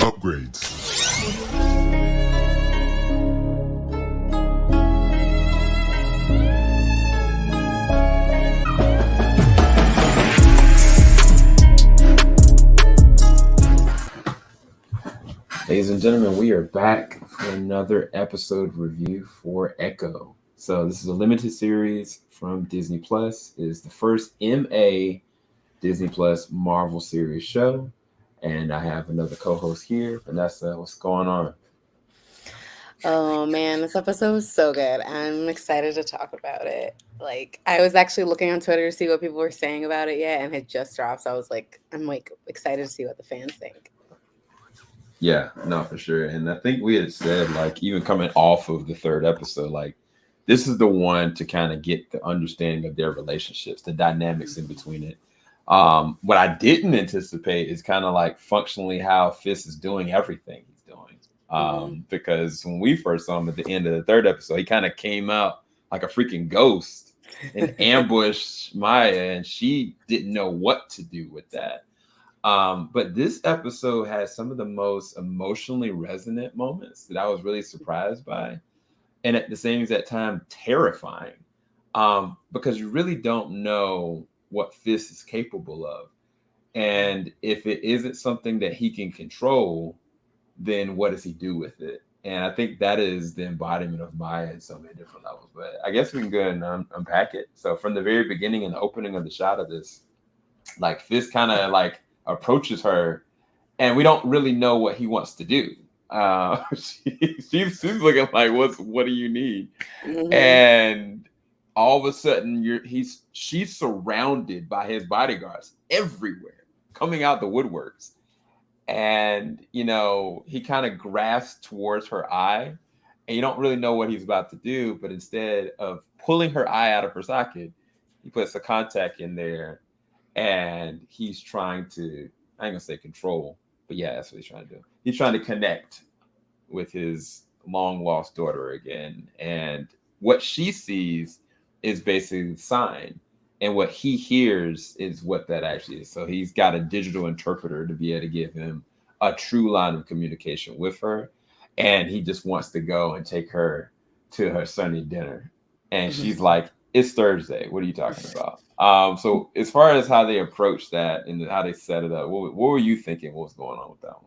upgrades. Ladies and gentlemen, we are back for another episode review for Echo. So this is a limited series from Disney Plus. It is the first MA Disney Plus Marvel series show. And I have another co-host here. Vanessa, what's going on? Oh man, this episode was so good. I'm excited to talk about it. Like, I was actually looking on Twitter to see what people were saying about it yet, and it just dropped. So I'm excited to see what the fans think. Yeah, no, for sure. And I think we had said, like, even coming off of the third episode, like, this is the one to kind of get the understanding of their relationships, the dynamics in between it. What I didn't anticipate is kind of like functionally how Fist is doing everything he's doing. Because when we first saw him at the end of the third episode, he kind of came out like a freaking ghost and ambushed Maya, and she didn't know what to do with that. But this episode has some of the most emotionally resonant moments that I was really surprised by, and at the same exact time terrifying, because you really don't know what Fist is capable of, and if it isn't something that he can control, then what does he do with it? And I think that is the embodiment of Maya in so many different levels. But I guess we can go ahead and unpack it. So from the very beginning and the opening of the shot of this, like Fist kind of like approaches her, and we don't really know what he wants to do. She's looking like, what do you need? And all of a sudden, she's surrounded by his bodyguards everywhere, coming out the woodworks. And he kind of grasps towards her eye, and you don't really know what he's about to do. But instead of pulling her eye out of her socket, he puts a contact in there. And he's trying to, I ain't gonna say control, but yeah, that's what he's trying to do. He's trying to connect with his long lost daughter again. And what she sees is basically the sign. And what he hears is what that actually is. So he's got a digital interpreter to be able to give him a true line of communication with her. And he just wants to go and take her to her Sunday dinner. And she's like, it's Thursday. What are you talking about? So as far as how they approach that and how they set it up, what were you thinking? What was going on with that one?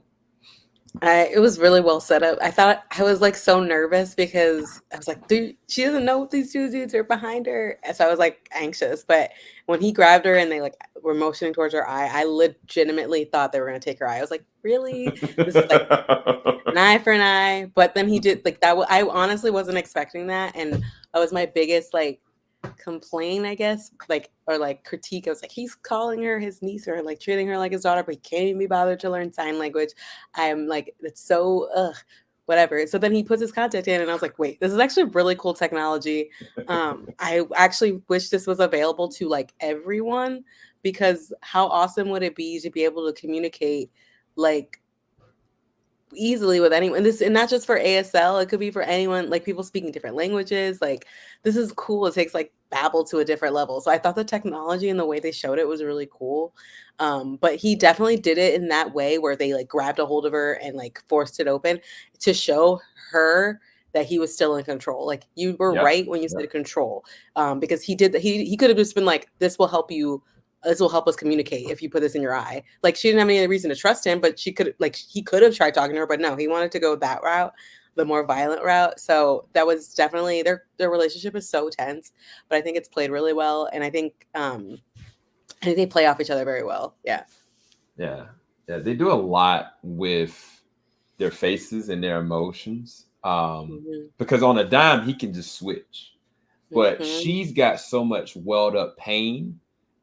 It was really well set up. I was like so nervous because I was like, dude, she doesn't know these two dudes are behind her. And so I was like anxious. But when he grabbed her and they like were motioning towards her eye, I legitimately thought they were going to take her eye. I was like, really? This is like an eye for an eye. But then he did like that. I honestly wasn't expecting that. And that was my biggest like complaint, I guess, or critique. I was like, he's calling her his niece or like treating her like his daughter, but he can't even be bothered to learn sign language. I'm like, it's so whatever. So then he puts his contact in, and I was like, wait, this is actually really cool technology. I actually wish this was available to like everyone, because how awesome would it be to be able to communicate like easily with anyone, and not just for ASL, it could be for anyone, like people speaking different languages. Like, this is cool. It takes like Babel to a different level. So I thought the technology and the way they showed it was really cool. But he definitely did it in that way where they like grabbed a hold of her and like forced it open to show her that he was still in control. Like, you were right when you said control, because he did. He could have just been like, this will help us communicate if you put this in your eye. Like, she didn't have any reason to trust him, but he could have tried talking to her, but no, he wanted to go that route, the more violent route. So that was definitely their relationship is so tense, but I think it's played really well, and I think they play off each other very well. Yeah, they do a lot with their faces and their emotions, because on a dime he can just switch, but she's got so much welled up pain.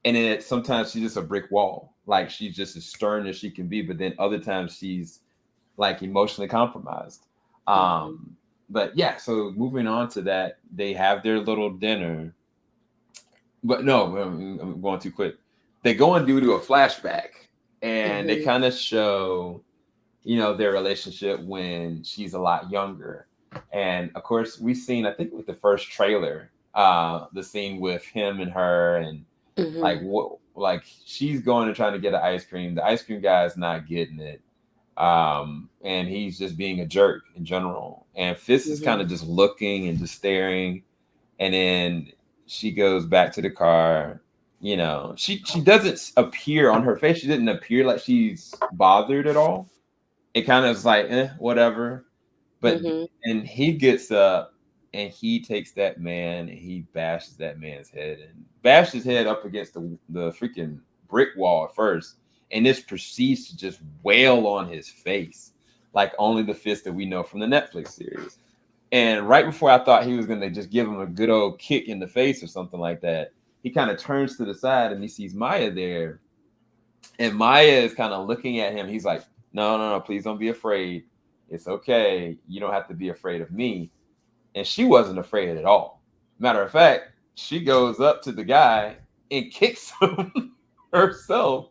And then sometimes she's just a brick wall. Like, she's just as stern as she can be, but then other times she's like emotionally compromised. But yeah, so moving on to that, they have their little dinner. But no, I'm going too quick. They go and do a flashback, and they kind of show, their relationship when she's a lot younger. And of course, we've seen, I think with the first trailer, the scene with him and her, and like she's going and trying to get an ice cream. The ice cream guy is not getting it. And he's just being a jerk in general. And Fist is kind Mhm. of just looking and just staring. And then she goes back to the car. You know, she doesn't appear on her face. She didn't appear like she's bothered at all. It kind of is like, whatever. But Mhm. and he gets up and he takes that man and he bashes that man's head and bashed his head up against the freaking brick wall at first. And this proceeds to just wail on his face like only the Fist that we know from the Netflix series. And right before I thought he was going to just give him a good old kick in the face or something like that, he kind of turns to the side and he sees Maya there. And Maya is kind of looking at him. He's like, no, no, no, please don't be afraid. It's okay. You don't have to be afraid of me. And she wasn't afraid at all. Matter of fact, she goes up to the guy and kicks him herself.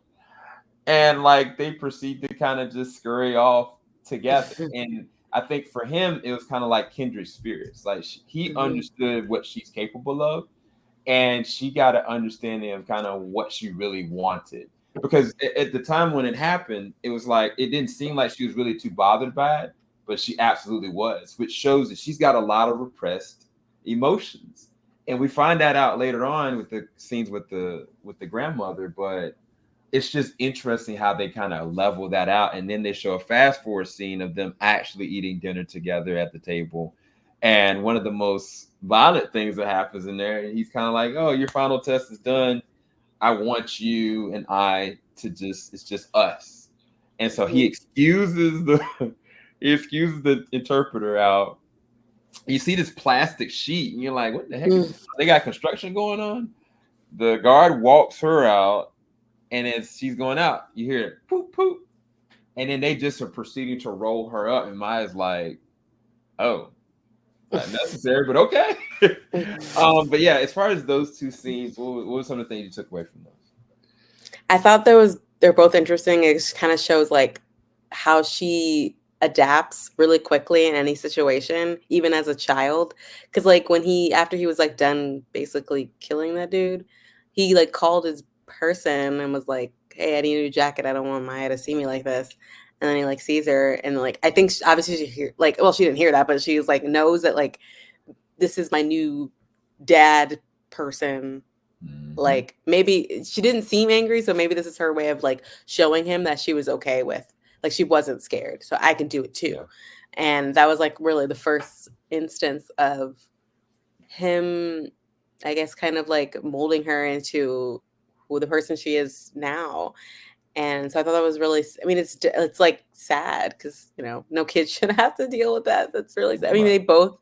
And like they proceed to kind of just scurry off together. And I think for him, it was kind of like kindred spirits. Like he Mhm. understood what she's capable of, and she got an understanding of kind of what she really wanted. Because at the time when it happened, it was like it didn't seem like she was really too bothered by it, but she absolutely was, which shows that she's got a lot of repressed emotions. And we find that out later on with the scenes with the grandmother, but it's just interesting how they kind of level that out. And then they show a fast forward scene of them actually eating dinner together at the table. And one of the most violent things that happens in there, he's kind of like, oh, your final test is done. I want you and I to just, it's just us. And so he Mhm. excuses the, he excuses the interpreter out. You see this plastic sheet and you're like, what the heck is, Mhm. they got construction going on? The guard walks her out, and as she's going out, you hear it, poop poop, and then they just are proceeding to roll her up, and Maya's like, "Oh, not necessary, but okay." But yeah, as far as those two scenes, what were some of the things you took away from those? I thought they're both interesting. It just kind of shows like how she adapts really quickly in any situation, even as a child. Because like when he after he was like done basically killing that dude, he like called his person and was like, "Hey, I need a new jacket. I don't want Maya to see me like this." And then he like sees her and like I think obviously she hear like well she didn't hear that, but she was like knows that like this is my new dad person, Mm-hmm. like maybe she didn't seem angry, so maybe this is her way of like showing him that she was okay with, like she wasn't scared, so I can do it Yeah. too. And that was like really the first instance of him, I guess, kind of like molding her into who the person she is now. And so I thought that was really, I mean, it's like sad because no kid should have to deal with that. That's really sad. I mean, Right. they both,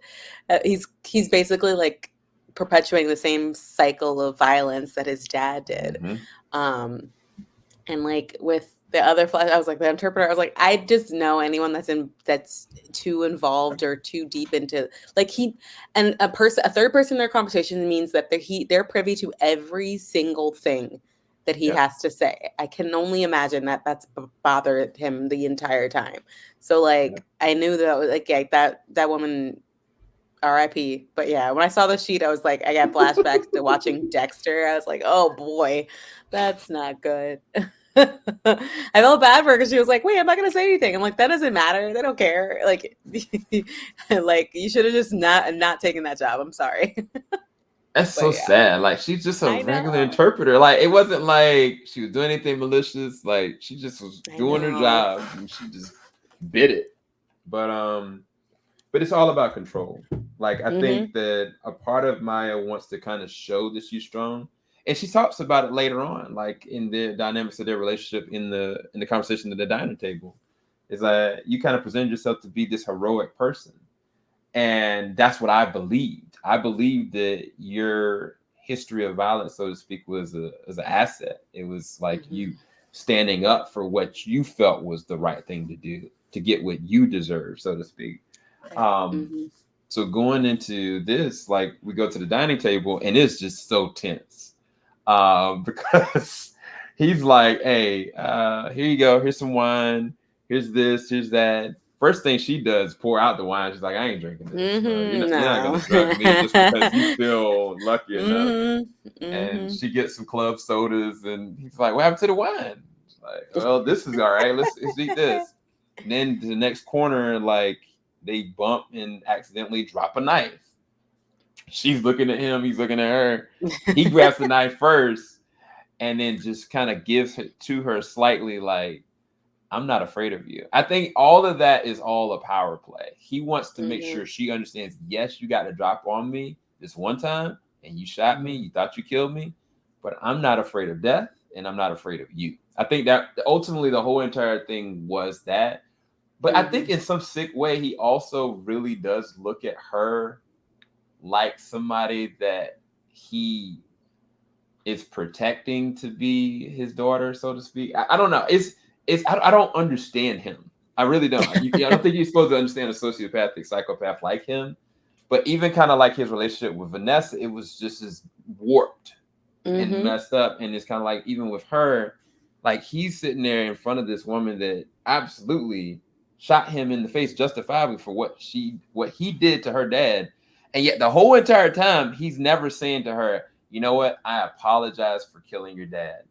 he's basically like perpetuating the same cycle of violence that his dad did. Mm-hmm. Um, and like with the other flash, I was like the interpreter. I was like, I just know anyone that's too involved or too deep into like and a third person in their conversation means that they're privy to every single thing that he Yeah. has to say. I can only imagine that that's bothered him the entire time. So Yeah. like I knew that like yeah, that woman RIP. But yeah, when I saw the sheet, I was like, I got flashbacks to watching Dexter. I was like, oh boy, that's not good. I felt bad for her because she was like, wait, I'm not gonna say anything. I'm like, that doesn't matter. They don't care. Like, like you should have just not taken that job. I'm sorry. That's But so yeah, sad. Like she's just a I regular know. interpreter. Like it wasn't like she was doing anything malicious. Like she just was I doing her know. job and she just bit it. But but it's all about control. Like I Mm-hmm. think that a part of Maya wants to kind of show that she's strong, and she talks about it later on, like in the dynamics of their relationship in the conversation at the dining table. Is that you kind of present yourself to be this heroic person, and that's what I believed. I believed that your history of violence, so to speak, was an asset. It was like Mm-hmm. you standing up for what you felt was the right thing to do to get what you deserve, so to speak. Right. um, Mm-hmm. so going into this, like we go to the dining table and it's just so tense. Because he's like, hey, here you go, here's some wine, here's this, here's that. First thing she does, pour out the wine. She's like, I ain't drinking this. Mm-hmm. You're not No. gonna drug me just because you feel lucky enough. Mm-hmm. And Mm-hmm. she gets some club sodas and he's like, what happened to the wine? She's like, well, this is all right. Let's eat this. Then to the next corner, like they bump and accidentally drop a knife. She's looking at him, he's looking at her. He grabs the knife first and then just kind of gives it to her slightly like, I'm not afraid of you. I think all of that is all a power play. He wants to make sure she understands, yes, you got to drop on me this one time and you shot me, you thought you killed me, but I'm not afraid of death and I'm not afraid of you. I think that ultimately the whole entire thing was that. But I think in some sick way, he also really does look at her like somebody that he is protecting to be his daughter, so to speak. I don't know. I don't understand him. I really don't. I don't think you're supposed to understand a sociopathic psychopath like him. But even kind of like his relationship with Vanessa, it was just as warped and messed up. And it's kind of like even with her, like he's sitting there in front of this woman that absolutely shot him in the face justifiably for what he did to her dad. And yet the whole entire time, he's never saying to her, you know what? I apologize for killing your dad.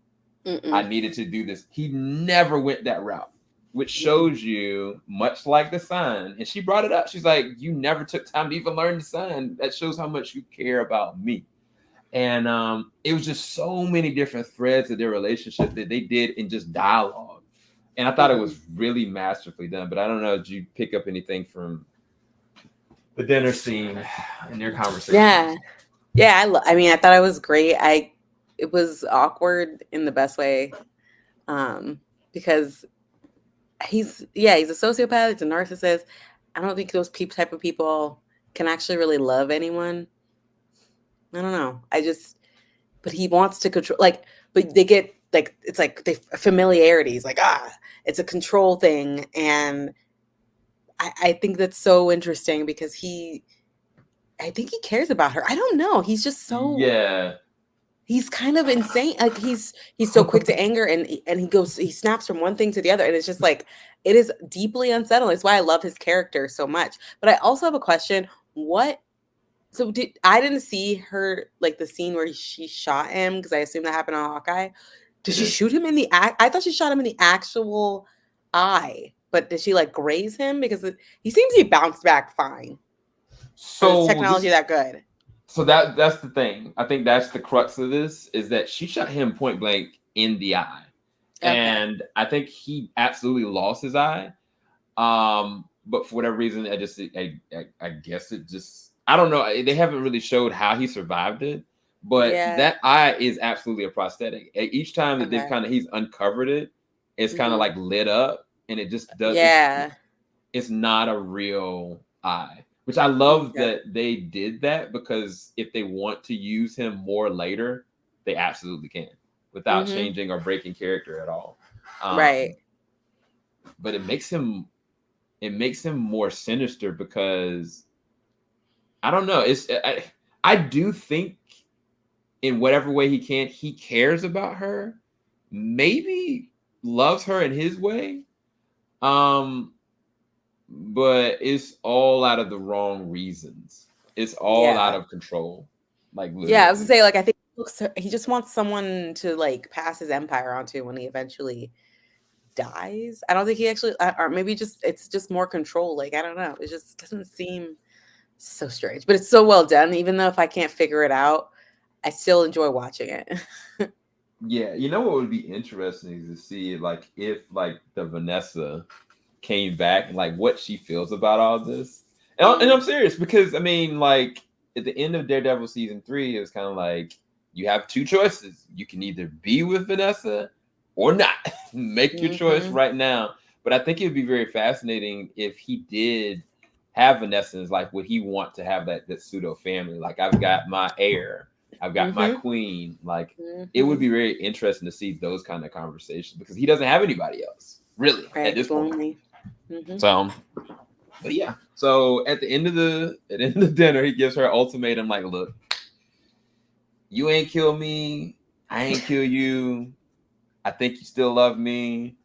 I needed to do this. He never went that route, which shows you, much like the sign. And she brought it up. She's like, you never took time to even learn the sign. That shows how much you care about me. And it was just so many different threads of their relationship that they did in just dialogue. And I thought it was really masterfully done. But I don't know, did you pick up anything from the dinner scene in their conversation? Yeah. I mean, I thought it was great. It was awkward in the best way, because he's a sociopath. He's a narcissist. I don't think those type of people can actually really love anyone. I don't know. But he wants to control. Like, but they get like it's like familiarity is like it's a control thing, and I think that's so interesting because I think he cares about her. I don't know. He's just so he's kind of insane. Like he's so quick to anger and he snaps from one thing to the other. And it's just like, it is deeply unsettling. It's why I love his character so much. But I also have a question. I didn't see her, like the scene where she shot him because I assume that happened on Hawkeye. Did she shoot him in the I thought she shot him in the actual eye, but did she like graze him? Because he seems to be bounced back fine. So is technology that good? So that's the thing. I think that's the crux of this, is that she shot him point blank in the eye. Okay. And I think he absolutely lost his eye. But for whatever reason, I guess it just, I don't know. They haven't really showed how he survived it, but that eye is absolutely a prosthetic. Each time that he's uncovered it, it's kind of like lit up, and it just does. It's not a real eye. Which I love that they did that, because if they want to use him more later, they absolutely can without changing or breaking character at all. Right. But it makes him more sinister because I don't know. I do think in whatever way he cares about her, maybe loves her in his way. But it's all out of the wrong reasons. It's all out of control. Like literally. Yeah, I was gonna say, like, I think he just wants someone to like pass his empire onto when he eventually dies. I don't think he actually, or maybe it's just more control. Like, I don't know. It just doesn't seem so strange, but it's so well done. Even though if I can't figure it out, I still enjoy watching it. Yeah, you know what would be interesting is to see like if like the Vanessa came back and like what she feels about all this. And I'm serious, because I mean, like at the end of Daredevil season 3, it was kind of like you have two choices. You can either be with Vanessa or not. Make your choice right now. But I think it'd be very fascinating if he did have Vanessa in his life. Would he want to have that pseudo family? Like, I've got my heir, I've got my queen. Like, it would be very interesting to see those kind of conversations, because he doesn't have anybody else really at this point. So, but yeah. So at the end of the dinner, he gives her ultimatum, like, look, you ain't kill me, I ain't kill you. I think you still love me.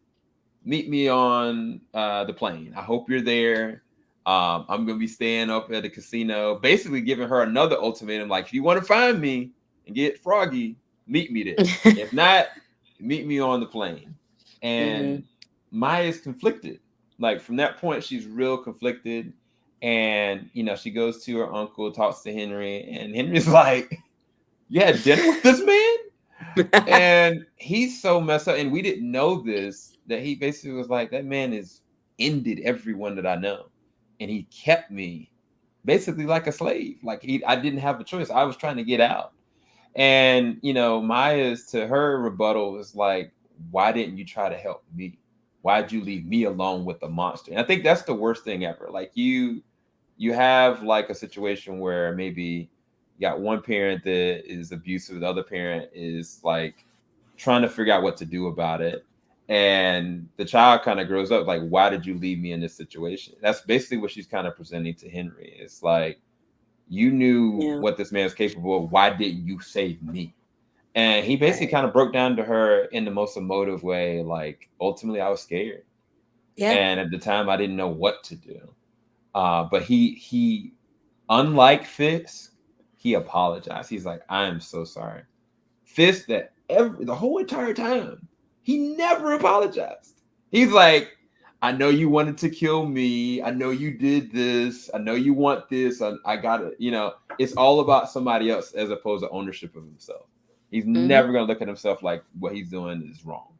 Meet me on the plane. I hope you're there. I'm gonna be staying up at the casino. Basically giving her another ultimatum, like, if you want to find me and get froggy, meet me there. If not, meet me on the plane. And Maya's conflicted. Like from that point, she's real conflicted. And she goes to her uncle, talks to Henry, and Henry's like, "You had dinner with this man?" And he's so messed up. And we didn't know this, that he basically was like, "That man has ended everyone that I know. And he kept me basically like a slave. Like I didn't have a choice. I was trying to get out." And Maya's, to her rebuttal, is like, "Why didn't you try to help me? Why'd you leave me alone with the monster?" And I think that's the worst thing ever. Like you have like a situation where maybe you got one parent that is abusive, the other parent is like trying to figure out what to do about it. And the child kind of grows up like, "Why did you leave me in this situation?" That's basically what she's kind of presenting to Henry. It's like, you knew Yeah. what this man is capable of. Why didn't you save me? And he basically Right. kind of broke down to her in the most emotive way. Like, ultimately, I was scared. Yeah. And at the time, I didn't know what to do. But he, unlike Fitz, he apologized. He's like, "I am so sorry." Fist, that the whole entire time, he never apologized. He's like, "I know you wanted to kill me. I know you did this. I know you want this. I got it." It's all about somebody else as opposed to ownership of himself. He's Mm-hmm. never gonna look at himself like what he's doing is wrong.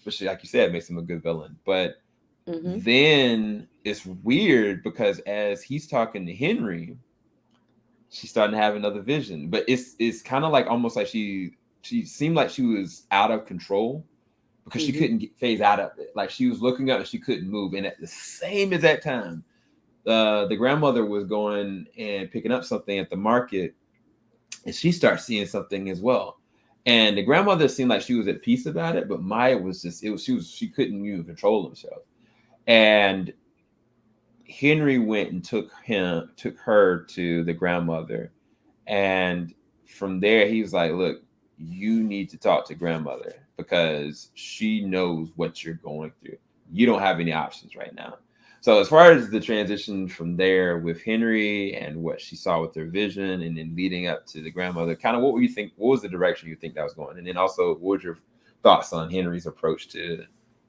Which, like you said, makes him a good villain. But Mm-hmm. then it's weird because as he's talking to Henry, she's starting to have another vision. But it's kind of like almost like she seemed like she was out of control because she Mm-hmm. couldn't phase out of it. Like she was looking up and she couldn't move. And at the same exact time, the grandmother was going and picking up something at the market, and she starts seeing something as well. And the grandmother seemed like she was at peace about it, but Maya was just, she couldn't even control herself. And Henry went and took her to the grandmother. And from there, he was like, "Look, you need to talk to grandmother because she knows what you're going through. You don't have any options right now." So as far as the transition from there with Henry and what she saw with her vision, and then leading up to the grandmother, kind of what were you think? What was the direction you think that was going? And then also, what was your thoughts on Henry's approach to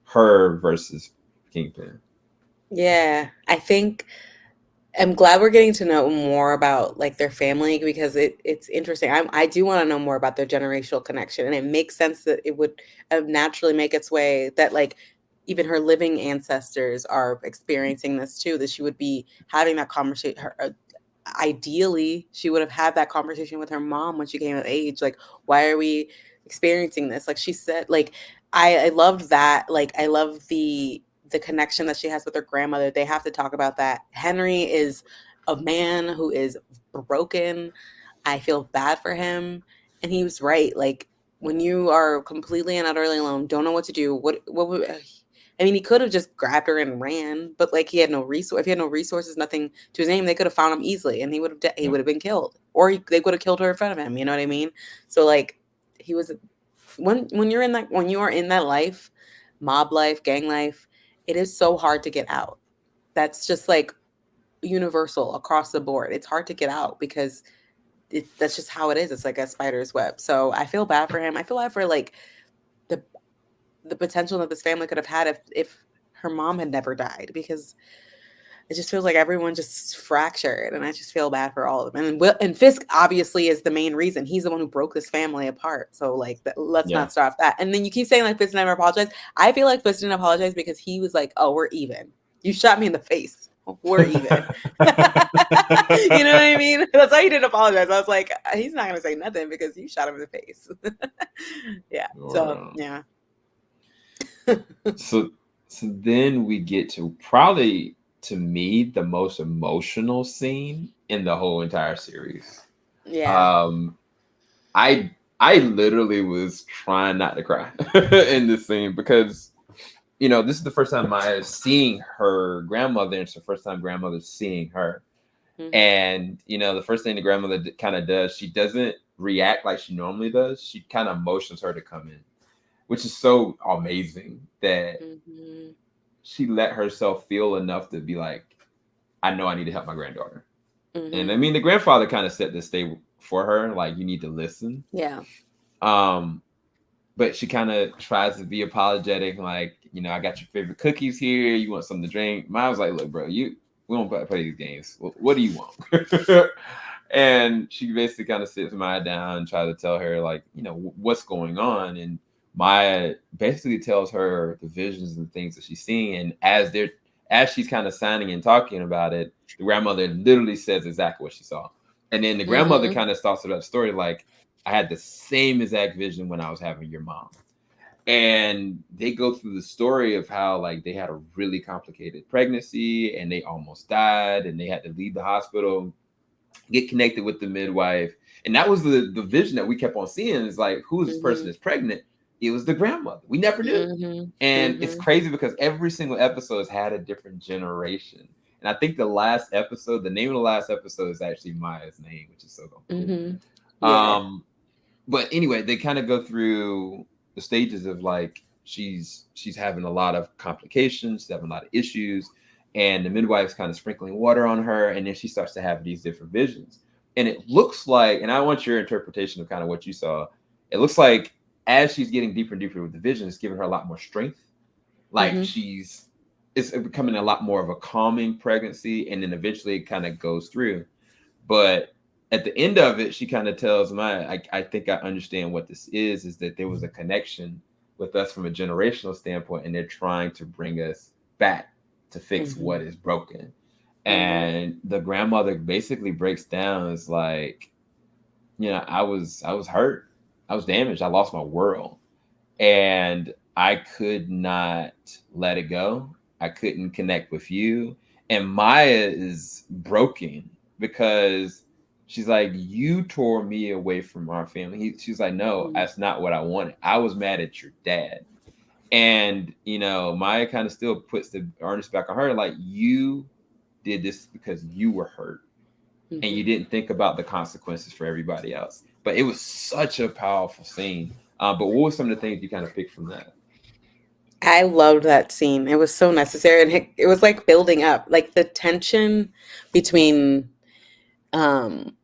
her versus Kingpin? Yeah. I think I'm glad we're getting to know more about like their family because it's interesting. I do want to know more about their generational connection, and it makes sense that it would naturally make its way that like even her living ancestors are experiencing this too. That she would be having that conversation. Ideally, she would have had that conversation with her mom when she came of age. Like, why are we experiencing this? Like she said, like I loved that. Like I love the connection that she has with her grandmother. They have to talk about that. Henry is a man who is broken. I feel bad for him. And he was right. Like when you are completely and utterly alone, don't know what to do, what would I mean, he could have just grabbed her and ran, but like he had no resource. If he had no resources, nothing to his name, they could have found him easily, and he Yeah, would have been killed, or they would have killed her in front of him. You know what I mean? So like, he was when you're in that when you are in that life, mob life, gang life, it is so hard to get out. That's just like universal across the board. It's hard to get out because that's just how it is. It's like a spider's web. So I feel bad for him. I feel bad for like the the potential that this family could have had if her mom had never died because it just feels like everyone just fractured, and I just feel bad for all of them. And Fisk obviously is the main reason. He's the one who broke this family apart. So like, let's yeah. not start that. And then you keep saying like Fisk never apologized. I feel like Fisk didn't apologize because he was like, "Oh, we're even. You shot me in the face. We're even." You know what I mean? That's why he didn't apologize. I was like, he's not gonna say nothing because you shot him in the face. Yeah. Or So yeah. so so then we get to probably, to me, the most emotional scene in the whole entire series. Yeah. Um I literally was trying not to cry in this scene because this is the first time Maya's seeing her grandmother, and it's the first time grandmother's seeing her. Hmm. And the first thing the grandmother kind of does, she doesn't react like she normally does. She kind of motions her to come in, which is so amazing that Hmm. she let herself feel enough to be like, "I know I need to help my granddaughter." And I Hmm. mean, the grandfather kind of set the stage for her, like, "You need to listen." Yeah. Um, but she kind of tries to be apologetic, like, I got your favorite cookies here. You want something to drink? Maya was like, look, bro, we don't play these games. What do you want? And she basically kind of sits Maya down and tries to tell her, like, what's going on. And Maya basically tells her the visions and things that she's seeing. And as she's kind of signing and talking about it, the grandmother literally says exactly what she saw. And then the grandmother Mm-hmm. kind of starts with that story, like, I had the same exact vision when I was having your mom. And they go through the story of how, like, they had a really complicated pregnancy and they almost died and they had to leave the hospital, get connected with the midwife. And that was the vision that we kept on seeing, is like, who is this person Mm-hmm. that's pregnant? It was the grandmother. We never knew. Mm-hmm. And it's Mm-hmm. crazy because every single episode has had a different generation. And I think the last episode, the name of the last episode is actually Maya's name, which is so cool. Mm-hmm. Yeah. Um, but anyway, they kind of go through the stages of, like, she's having a lot of complications, she's having a lot of issues, and the midwife's kind of sprinkling water on her, and then she starts to have these different visions. And it looks like, and I want your interpretation of kind of what you saw. It looks like as she's getting deeper and deeper with the vision, it's giving her a lot more strength. Like, Mm-hmm. it's becoming a lot more of a calming pregnancy, and then eventually it kind of goes through. But at the end of it, she kind of tells Maya, I think I understand what this is that there was a connection with us from a generational standpoint, and they're trying to bring us back to fix Mm-hmm. what is broken. Mm-hmm. And the grandmother basically breaks down, is like, I was hurt. I was damaged. I lost my world. And I could not let it go. I couldn't connect with you. And Maya is broken because she's like, you tore me away from our family. She's like, no, that's not what I wanted. I was mad at your dad. And Maya kind of still puts the earnest back on her, like, you did this because you were hurt and you Mm-hmm. didn't think about the consequences for everybody else. But it was such a powerful scene. But what were some of the things you kind of picked from that? I loved that scene. It was so necessary, and it was like building up, like the tension between um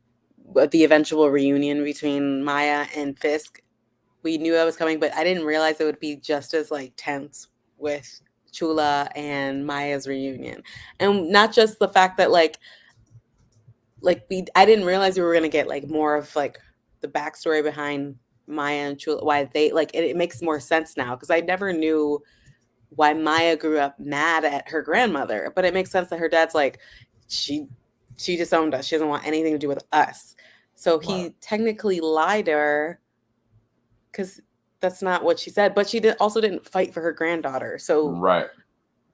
the eventual reunion between Maya and Fisk. We knew that was coming, but I didn't realize it would be just as like tense with Chula and Maya's reunion. And not just the fact that like we I didn't realize we were gonna get like more of like the backstory behind Maya and Chula, why they like it makes more sense now because I never knew why Maya grew up mad at her grandmother. But it makes sense that her dad's like, she she disowned us. She doesn't want anything to do with us. So Right. he technically lied to her because that's not what she said. But she also didn't fight for her granddaughter. So Right.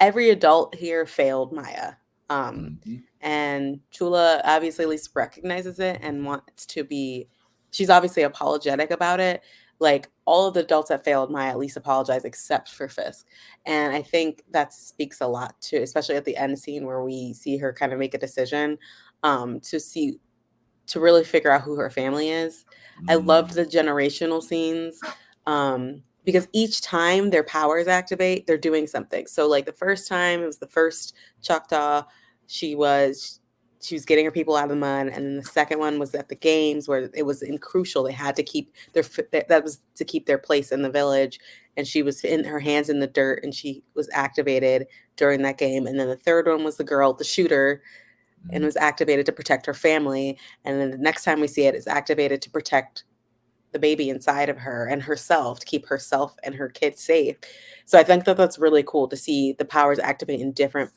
every adult here failed Maya. Um, Hmm. and Chula obviously at least recognizes it and wants to be, she's obviously apologetic about it. Like all of the adults that failed Maya at least apologize except for Fisk. And I think that speaks a lot to, especially at the end scene where we see her kind of make a decision to see to really figure out who her family is. I loved Mm. the generational scenes because each time their powers activate, they're doing something. So like the first time, it was the first Choctaw, she was she was getting her people out of the mud, and then the second one was at the games where it was in crucial. They had to keep that was to keep their place in the village, and she was in her hands in the dirt, and she was activated during that game. And then the third one was the girl, the shooter, and Mm. was activated to protect her family. And then the next time we see it, it's activated to protect the baby inside of her and herself, to keep herself and her kids safe. So I think that that's really cool to see the powers activate in different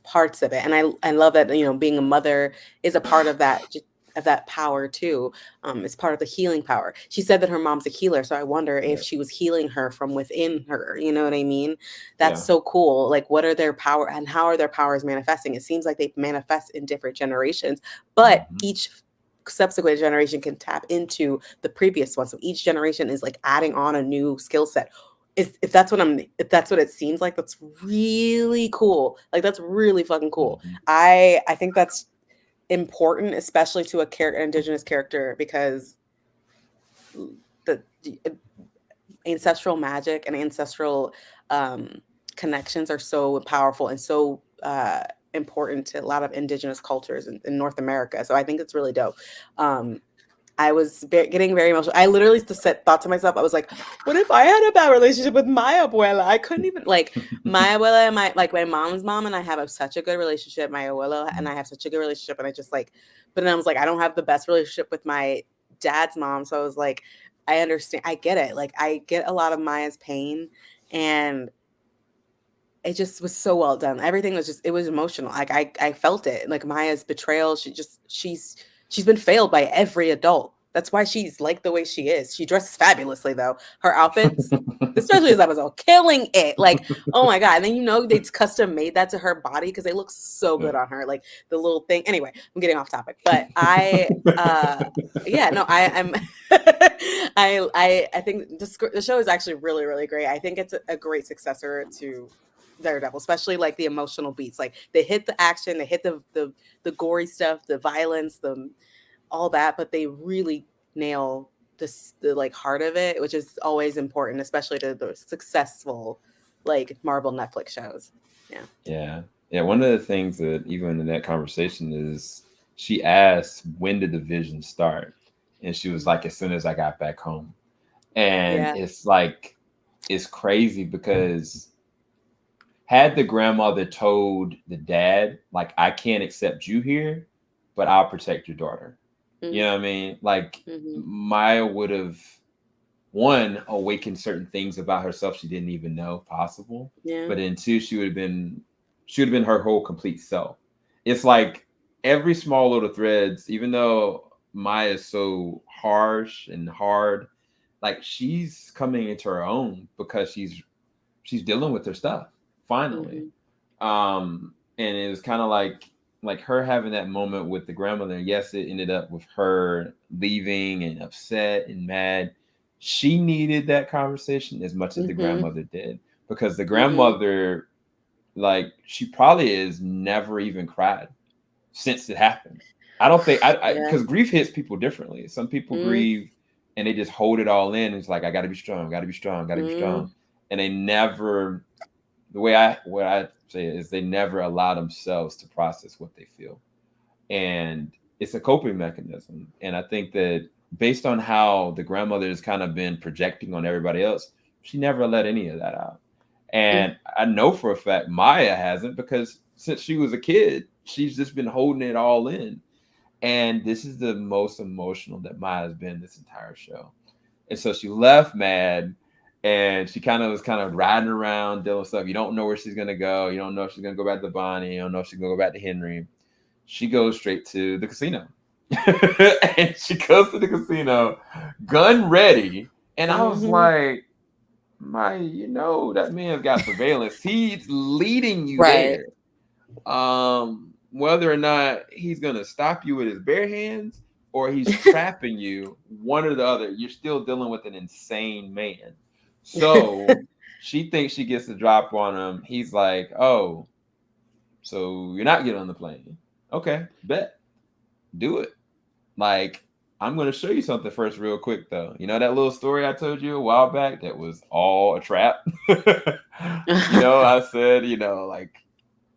parts of it. And I love that, being a mother is a part of that power too. It's part of the healing power. She said that her mom's a healer, so I wonder if Yeah. she was healing her from within her. You know what I mean? That's Yeah. so cool. Like, what are their power and how are their powers manifesting? It seems like they manifest in different generations, but Hmm. each subsequent generation can tap into the previous one. So each generation is like adding on a new skill set. If that's what it seems like, that's really cool. Like that's really fucking cool. Hmm. I think that's important, especially to a indigenous character, because the ancestral magic and ancestral um, connections are so powerful and so important to a lot of indigenous cultures in North America. So I think it's really dope. Um, I was getting very emotional. I literally thought to myself, I was like, what if I had a bad relationship with my abuela? I couldn't even, like, my abuela and my mom's mom and I have such a good relationship. My abuela and I have such a good relationship. And I just like, but then I was like, I don't have the best relationship with my dad's mom. So I was like, I understand. I get it. Like, I get a lot of Maya's pain. And it just was so well done. Everything was just, it was emotional. Like I felt it. Like Maya's betrayal, she's been failed by every adult. That's why she's like the way she is. She dresses fabulously though. Her outfits, especially as episode, killing it. Like, oh my God. And then they custom made that to her body because they look so good on her. Like the little thing. Anyway, I'm getting off topic. But yeah, no, I'm I think the show is actually really, really great. I think it's a great successor to Daredevil, especially like the emotional beats. Like they hit the action, they hit the gory stuff, the violence, the all that, but they really nail the like heart of it, which is always important, especially to the successful like Marvel Netflix shows. Yeah. Yeah. Yeah. One of the things that even in that conversation is she asked, when did the vision start? And she was like, as soon as I got back home. And Yeah. it's like, it's crazy because had the grandmother told the dad, like, I can't accept you here, but I'll protect your daughter. You Mm-hmm. know what I mean? Like, Mm-hmm. Maya would have, one, awakened certain things about herself she didn't even know possible. Yeah. But then two, she would have been her whole complete self. It's like every small little threads, even though Maya is so harsh and hard, like she's coming into her own because she's dealing with her stuff finally. Mm-hmm. And it was kind of like her having that moment with the grandmother. Yes, it ended up with her leaving and upset and mad. She needed that conversation as much as the Mm-hmm. grandmother did, because the Mm-hmm. grandmother, like, she probably has never even cried since it happened. I don't think I Yeah. because grief hits people differently. Some people grieve and they just hold it all in. It's like, I got to be strong, got to be strong, got to be Mm-hmm. strong, and they never. The way I what I say it is they never allow themselves to process what they feel, and it's a coping mechanism. And I think that based on how the grandmother has kind of been projecting on everybody else, she never let any of that out. And I know for a fact Maya hasn't, because since she was a kid, she's just been holding it all in. And this is the most emotional that Maya has been this entire show. And so she left mad, and she kind of was kind of riding around doing stuff. You don't know where she's gonna go. You don't know if she's gonna go back to Bonnie. You don't know if she's gonna go back to Henry. She goes straight to the casino. And she goes to the casino, gun ready. And I was Mm-hmm. like, you know that man's got surveillance. He's leading you Right. there. Whether or not he's gonna stop you with his bare hands or he's trapping you, one or the other, you're still dealing with an insane man. So she thinks she gets the drop on him. He's like, oh, so you're not getting on the plane. Okay, bet. Do it. Like, I'm gonna show you something first, real quick though. You know that little story I told you a while back that was all a trap? I said, like,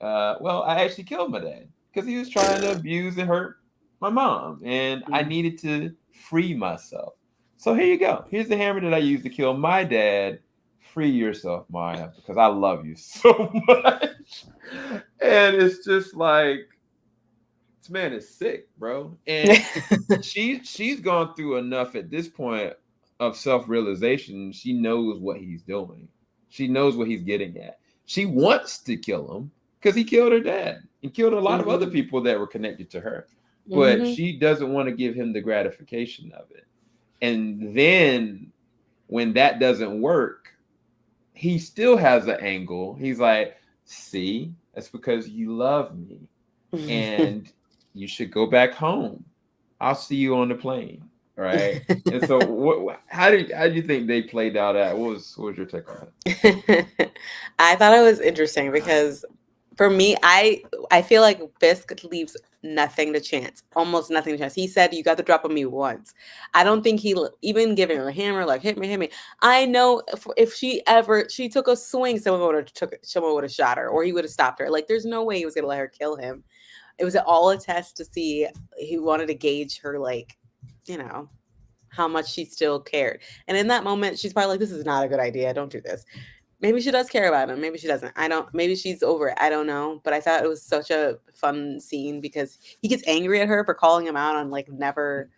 well, I actually killed my dad because he was trying to abuse and hurt my mom, and I Mm. needed to free myself. So here you go. Here's the hammer that I used to kill my dad. Free yourself, Maya, because I love you so much. And it's just like, this man is sick, bro. And she's gone through enough at this point of self-realization. She knows what he's doing. She knows what he's getting at. She wants to kill him because he killed her dad and killed a lot of other Mm-hmm. people that were connected to her. But Mm-hmm. she doesn't want to give him the gratification of it. And then when that doesn't work, he still has an angle. He's like, see, that's because you love me. And you should go back home. I'll see you on the plane. Right. And so how do you think they played out at? What was your take on I thought it was interesting because for me, I feel like Fisk leaves nothing to chance, almost nothing to chance. He said, "You got the drop on me once." I don't think even giving her a hammer, like hit me, hit me. I know if she took a swing, someone would have shot her, or he would have stopped her. Like, there's no way he was gonna let her kill him. It was all a test to see. He wanted to gauge her, like, you know, how much she still cared. And in that moment, she's probably like, this is not a good idea. Don't do this. Maybe she does care about him. Maybe she doesn't. I don't, maybe she's over it. I don't know. But I thought it was such a fun scene because he gets angry at her for calling him out on like never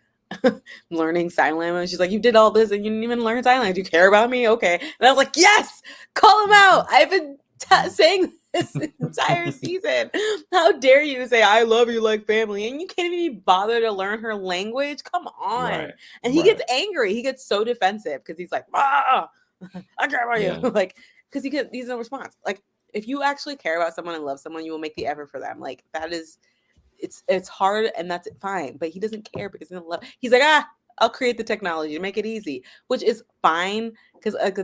learning sign language. She's like, you did all this and you didn't even learn sign language. You care about me? Okay. And I was like, yes, call him out. I've been saying this entire season. How dare you say I love you like family and you can't even bother to learn her language? Come on. Right. And he Right. gets angry. He gets so defensive because he's like, ah, I care about Yeah. you. Like, because he's no response. Like, if you actually care about someone and love someone, you will make the effort for them. Like, that is, it's hard and that's fine. But he doesn't care because he doesn't love. He's like, I'll create the technology to make it easy, which is fine because like,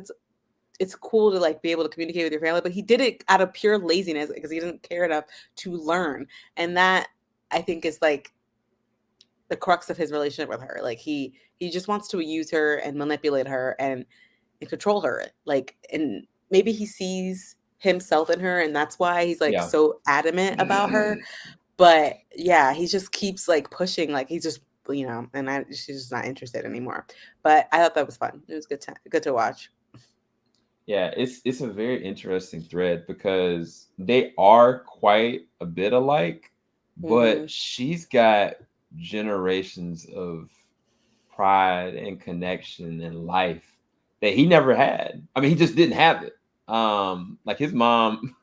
it's cool to like be able to communicate with your family. But he did it out of pure laziness because he doesn't care enough to learn, and that I think is like the crux of his relationship with her. Like he just wants to use her and manipulate her and control her. Like, and maybe he sees himself in her and that's why he's like Yeah. so adamant about her. But yeah, he just keeps like pushing, like he's just, and she's just not interested anymore. But I thought that was fun. It was good to watch. Yeah, it's a very interesting thread because they are quite a bit alike, Mm-hmm. but she's got generations of pride and connection and life that he never had. I mean, he just didn't have it. Like his mom,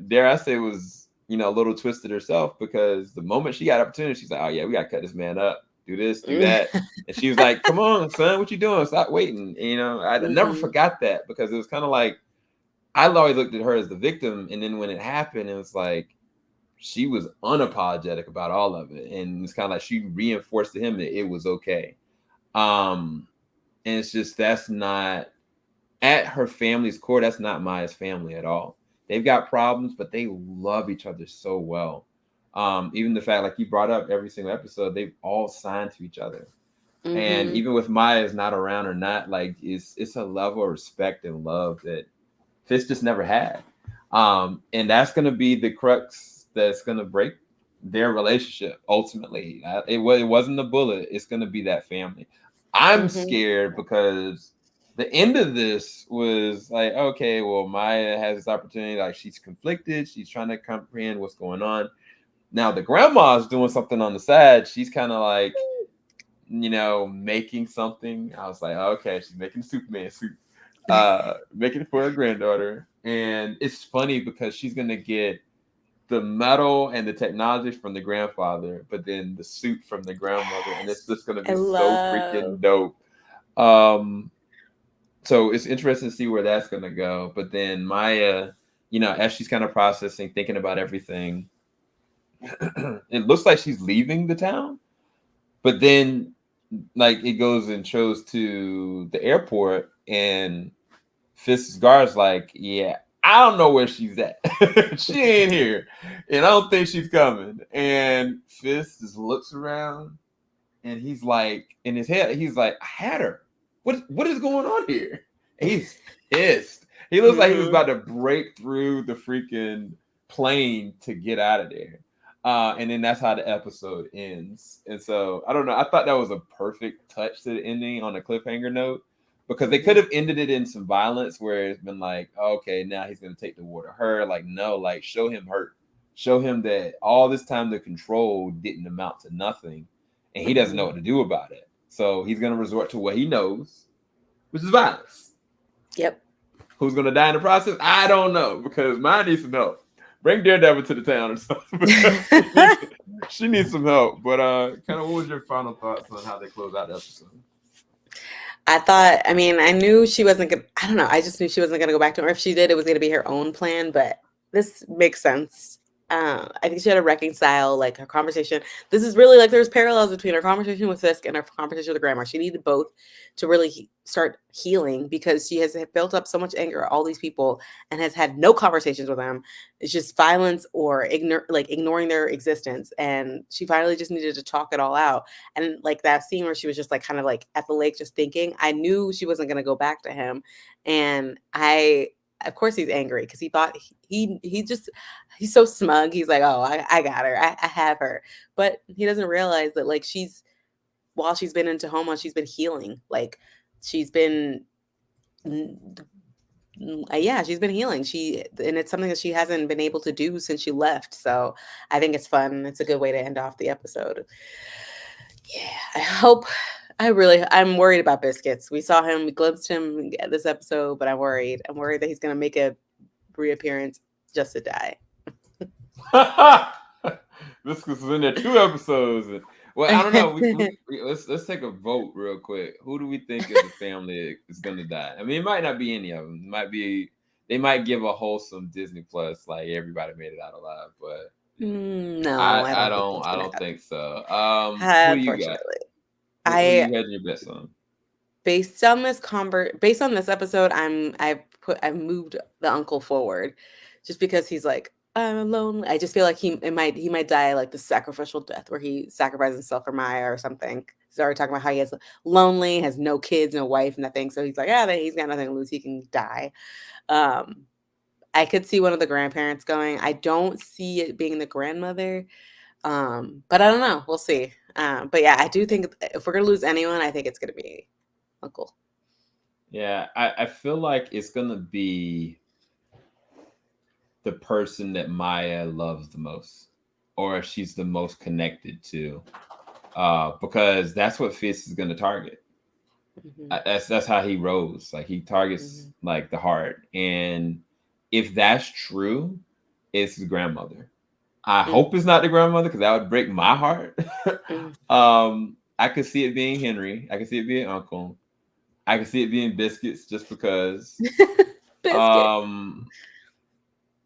dare I say, was a little twisted herself because the moment she got opportunity, she's like, "Oh yeah, we gotta cut this man up, do this, do that," and she was like, "Come on, son, what you doing? Stop waiting." And, I never Mm-hmm. forgot that because it was kind of like I always looked at her as the victim, and then when it happened, it was like she was unapologetic about all of it, and it's kind of like she reinforced to him that it was okay. Um, and it's just that's not at her family's core. That's not Maya's family at all. They've got problems, but they love each other so well. Even the fact, like you brought up, every single episode, they've all signed to each other. And Mm-hmm. even with Maya is not around or not, like it's a level of respect and love that Fist just never had. And that's gonna be the crux that's gonna break their relationship ultimately. It wasn't the bullet. It's gonna be that family. I'm Mm-hmm. scared because the end of this was like, okay, well, Maya has this opportunity. Like she's conflicted. She's trying to comprehend what's going on. Now the grandma's doing something on the side. She's kind of like, making something. I was like, okay, she's making a Superman suit, making it for her granddaughter. And it's funny because she's gonna get the metal and the technology from the grandfather, but then the suit from the grandmother, and it's Yes. just gonna I be so freaking love. dope. Um, so it's interesting to see where that's gonna go. But then Maya, as she's kind of processing, thinking about everything, it looks like she's leaving the town, but then like it goes and shows to the airport and Fist's guard's like, yeah, I don't know where she's at. She ain't here. And I don't think she's coming. And Fist just looks around and he's like, in his head, he's like, I had her. What is going on here? And he's pissed. He looks like he was Mm-hmm. about to break through the freaking plane to get out of there. And then that's how the episode ends. And so I don't know. I thought that was a perfect touch to the ending on a cliffhanger note because they could Mm-hmm. have ended it in some violence where it's been like, okay, now he's gonna take the war to her. Like, no, like show him hurt. Show him that all this time the control didn't amount to nothing and he doesn't know Mm-hmm. what to do about it. So he's gonna resort to what he knows, which is violence. Yep. Who's gonna die in the process? I don't know because mine needs some help. Bring Daredevil to the town or something because she needs some help. But kind of, what was your final thoughts on how they close out the episode? I thought, I mean, I knew she wasn't going to, I don't know. I just knew she wasn't going to go back to him. Or if she did, it was going to be her own plan. But this makes sense. I think she had to reconcile like her conversation. This is really like there's parallels between her conversation with Fisk and her conversation with grandma. She needed both to really start healing because she has built up so much anger at all these people and has had no conversations with them. It's just violence or ignoring their existence. And she finally just needed to talk it all out. And like that scene where she was just like kind of like at the lake just thinking, I knew she wasn't going to go back to him. And of course he's angry because he thought he's so smug. He's like, oh, I got her. I have her. But he doesn't realize that like she's while she's been in Tahoma, she's been healing. Like she's been yeah, she's been healing. And it's something that she hasn't been able to do since she left. So I think it's fun. It's a good way to end off the episode. Yeah, I'm worried about Biscuits. We saw him, we glimpsed him this episode, but I'm worried. I'm worried that he's gonna make a reappearance just to die. Biscuits is in there 2 episodes. Well, I don't know. Let's take a vote real quick. Who do we think of the family is gonna die? I mean, it might not be any of them. It might be they might give a wholesome Disney Plus, like everybody made it out alive, but No, I don't think so. Who do you got? Who you had your best on? Based on this episode, I moved the uncle forward, just because he's like, I'm lonely. I just feel like he might die like the sacrificial death where he sacrifices himself for Maya or something. He's already talking about how he has lonely, has no kids, no wife, nothing. So he's like, he's got nothing to lose. He can die. I could see one of the grandparents going. I don't see it being the grandmother. But I don't know. We'll see. But yeah, I do think if we're gonna lose anyone, I think it's gonna be Uncle. Yeah, I feel like it's gonna be the person that Maya loves the most, or she's the most connected to, because that's what Fist is gonna target. Mm-hmm. That's how he rolls. Like he targets like the heart, and if that's true, it's the grandmother. I hope it's not the grandmother because that would break my heart. I could see it being Henry. I could see it being Uncle. I could see it being Biscuits just because.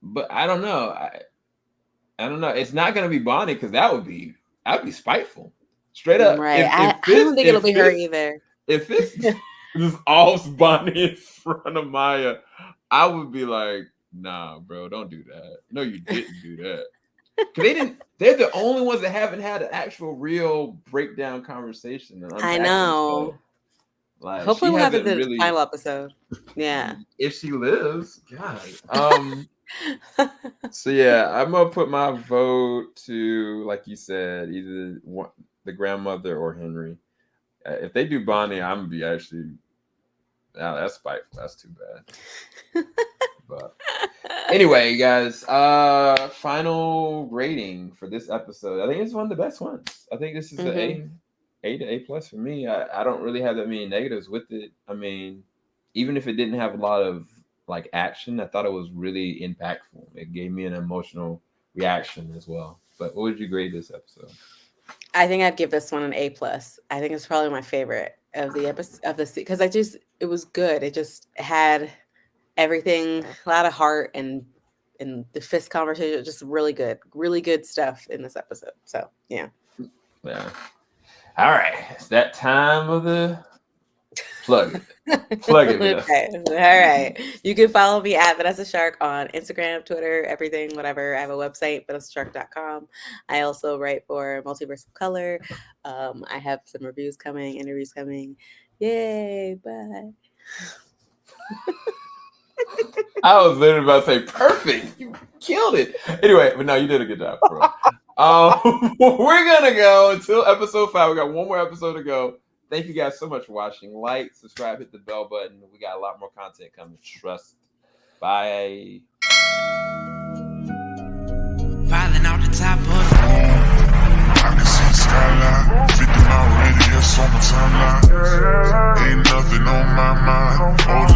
But I don't know. I don't know. It's not gonna be Bonnie because that would be spiteful. Straight up. Right. I don't think it'll be her either. If it's just all Bonnie in front of Maya, I would be like, nah, bro, don't do that. No, you didn't do that. They're the only ones that haven't had an actual real breakdown conversation. I know. Like, hopefully we'll have it in the final episode. Yeah. If she lives, God. So yeah, I'm gonna put my vote to, like you said, either the grandmother or Henry. If they do Bonnie, I'm gonna be actually. That's spiteful. That's too bad. But anyway, guys, final rating for this episode. I think it's one of the best ones. I think this is an A to A plus for me. I don't really have that many negatives with it. I mean, even if it didn't have a lot of like action, I thought it was really impactful. It gave me an emotional reaction as well. But what would you grade this episode? I think I'd give this one an A plus. I think it's probably my favorite of the episode because it was good. It just had everything, a lot of heart, and the Fist conversation, just really good stuff in this episode. So yeah. All right, it's that time of the plug it. Okay. All right, you can follow me at Vanessa Shark on Instagram, Twitter, everything, whatever. I have a website, vanessashark.com. I also write for Multiverse of Color. I have some interviews coming. Yay, bye. I was literally about to say, perfect. You killed it. Anyway, but no, you did a good job, bro. We're going to go until episode 5. We got one more episode to go. Thank you guys so much for watching. Like, subscribe, hit the bell button. We got a lot more content coming. Trust. Bye. Falling out the top of I can see the skyline. 50 mile radius on my timeline. Ain't nothing on my mind.